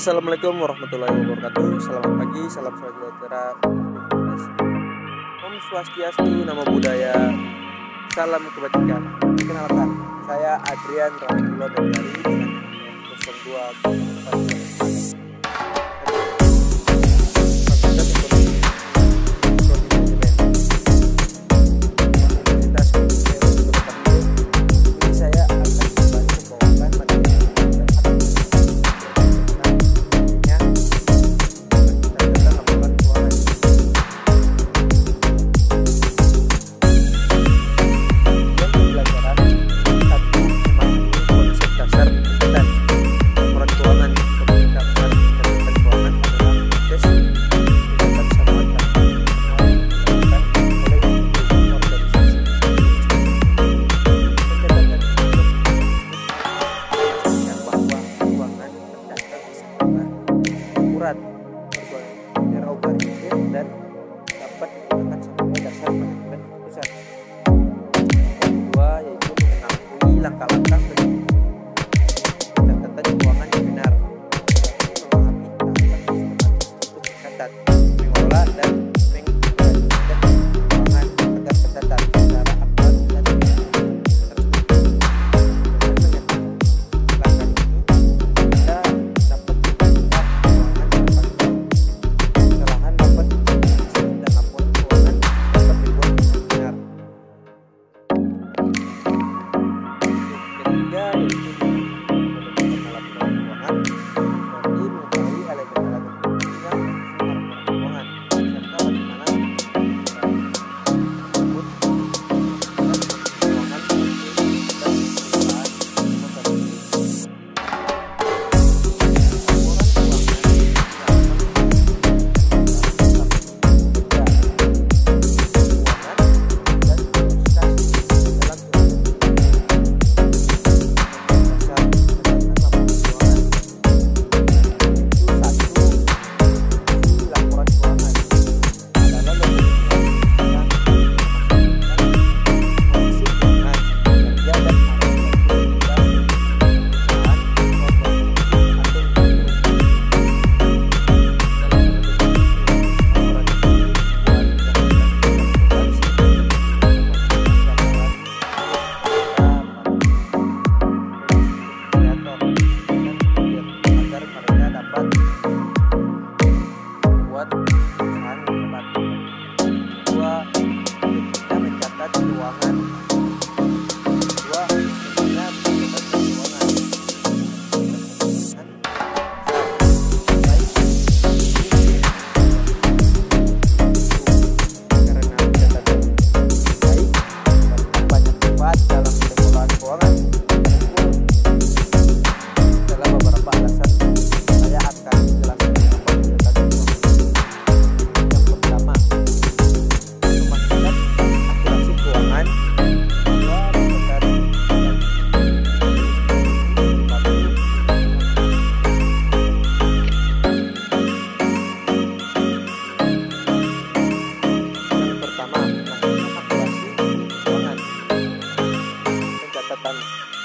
Assalamualaikum warahmatullahi wabarakatuh. Selamat pagi, salam sejahtera. Om Swastiastu, Namo Buddhaya, salam kebajikan. Perkenalkan, saya Adrian Rahimullah dari dengan 02 dan dapat digunakan sebagai dasar pengambilan keputusan. Yang kedua yaitu mengetahui langkah-langkah pencatatan keuangan yang benar, memahami tahapan untuk mencatat, mengelola dan mengendalikan keuangan agar tercatat secara akurat dan terstruktur.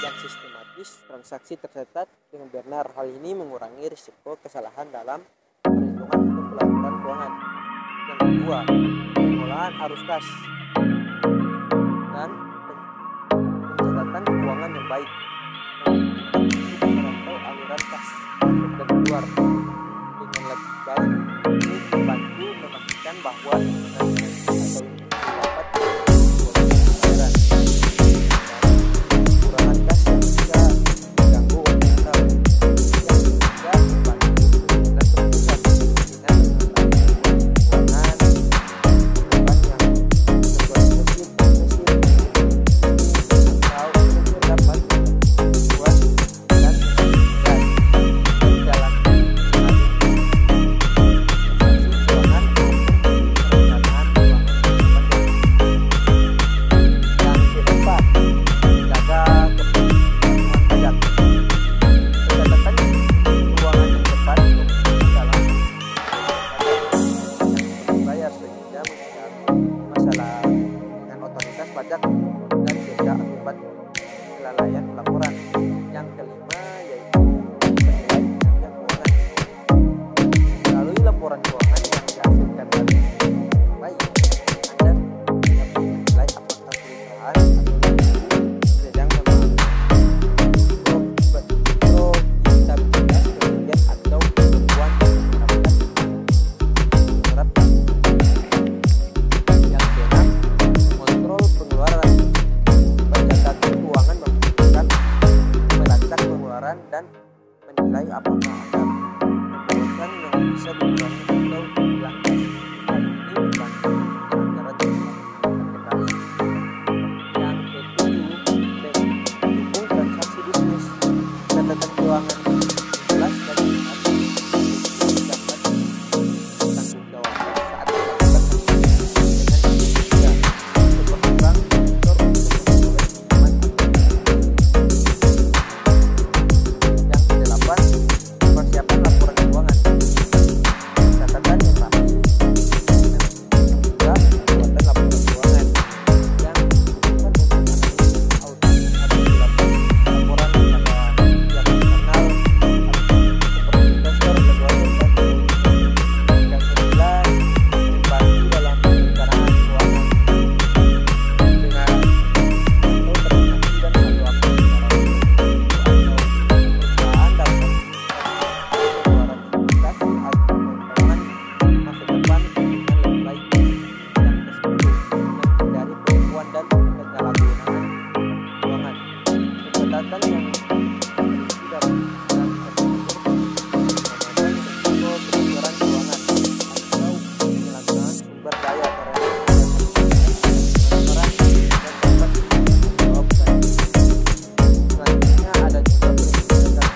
Yang sistematis, transaksi tercatat dengan benar. Hal ini mengurangi risiko kesalahan dalam perhitungan untuk pelaporan keuangan. Yang kedua, pengelolaan arus kas dan pencatatan keuangan yang baik untuk memantau aliran kas masuk dan keluar dengan lebih baik. Ini membantu memastikan bahwa atau dapat pajak dan denda akibat kelalaian pelaporan. Yang kelima yaitu penilaian kinerja keuangan. berdaya terhadap transparan dan dapat dijawabkan. Selanjutnya ada juga prinsip dasar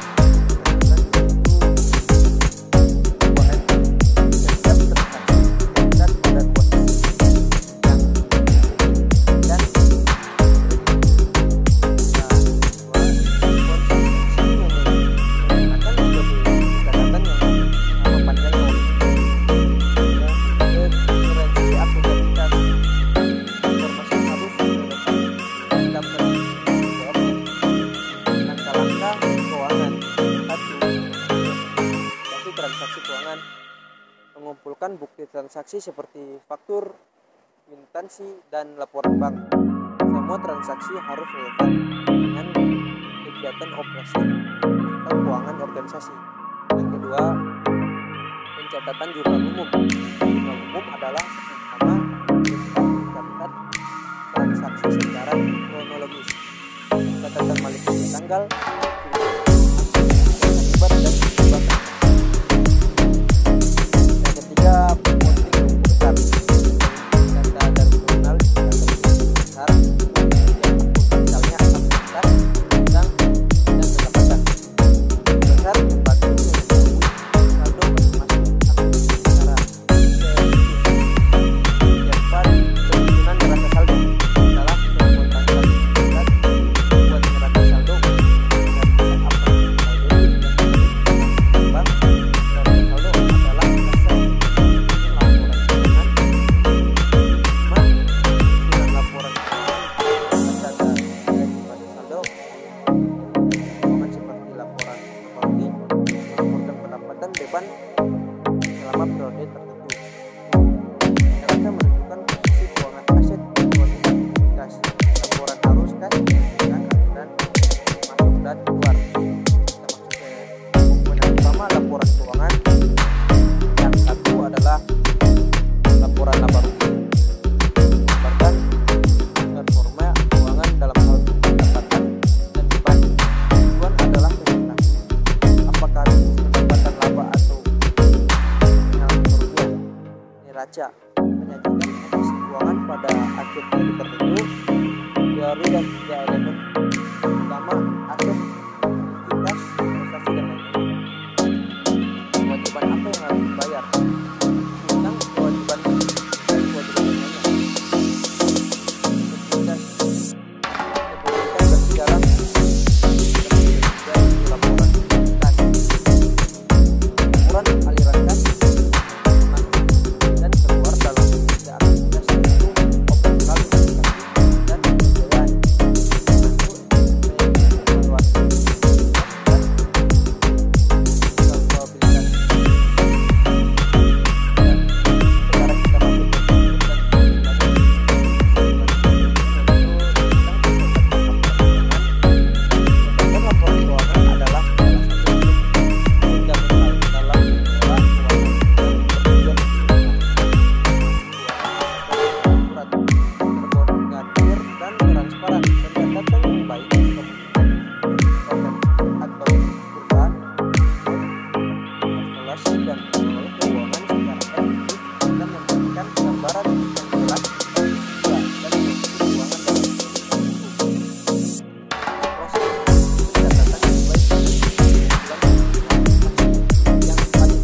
transaksi keuangan, mengumpulkan bukti transaksi seperti faktur, kwitansi, dan laporan bank. Semua transaksi harus relevan dengan kegiatan operasi atau keuangan organisasi. Yang kedua, pencatatan jurnal umum. Jurnal umum adalah pertama mencatat transaksi secara kronologis, catatan maliknya tanggal, akibat dan kebijakan. Selama periode tertentu. Neraca menunjukkan posisi keuangan aset dan likuiditas. Laporan arus kas dengan aliran masuk dan keluar. Kita masuk ke komponen utama laporan keuangan. Yang satu adalah laporan laba rugi. Menggambarkan performa keuangan dalam hal pendapatan dan beban. Tujuan adalah mengetahui apakah pendapatan laba atau neraca menyajikan kondisi keuangan pada akhir periode tertentu. Teori dan tiga elemen utama aset, likuiditas, investasi, dan lain-lain. Kewajiban apa yang harus dibayar tentang kewajiban dan kewajiban lainnya. Likuiditas berarti dalam laporan likuiditas, laporan aliran kas dan mengelola keuangan secara efektif dan memberikan gambaran yang jelas dan keuangan dalam proses pencatatan sesuai yang paling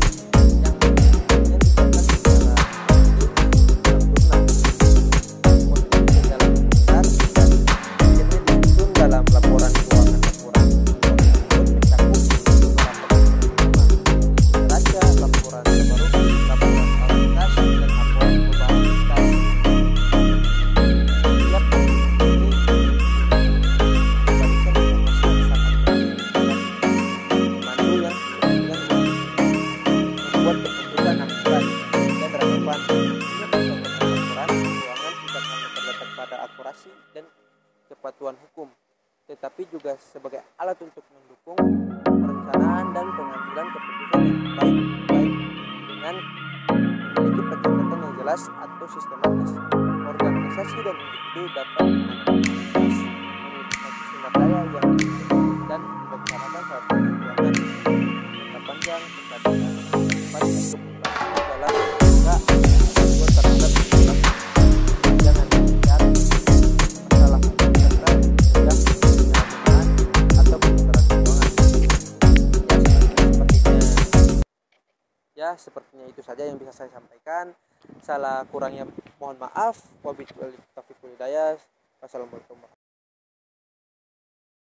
yang dicatat secara efektif dalam dalam besar dan akhirnya disusun dalam laporan keuangan. Dan kepatuhan hukum, tetapi juga sebagai alat untuk mendukung perencanaan dan pengambilan keputusan yang baik dengan memiliki pencatatan yang jelas atau sistematis. Organisasi dan individu dapat memiliki sumber daya yang dibutuhkan dan merencanakan suatu keuangan jangka panjang, pencatatan dalam rangka terhadap Ya, sepertinya itu saja yang bisa saya sampaikan. Salah kurangnya mohon maaf. Wabillahi taufiq wal hidayah. Wassalamualaikum.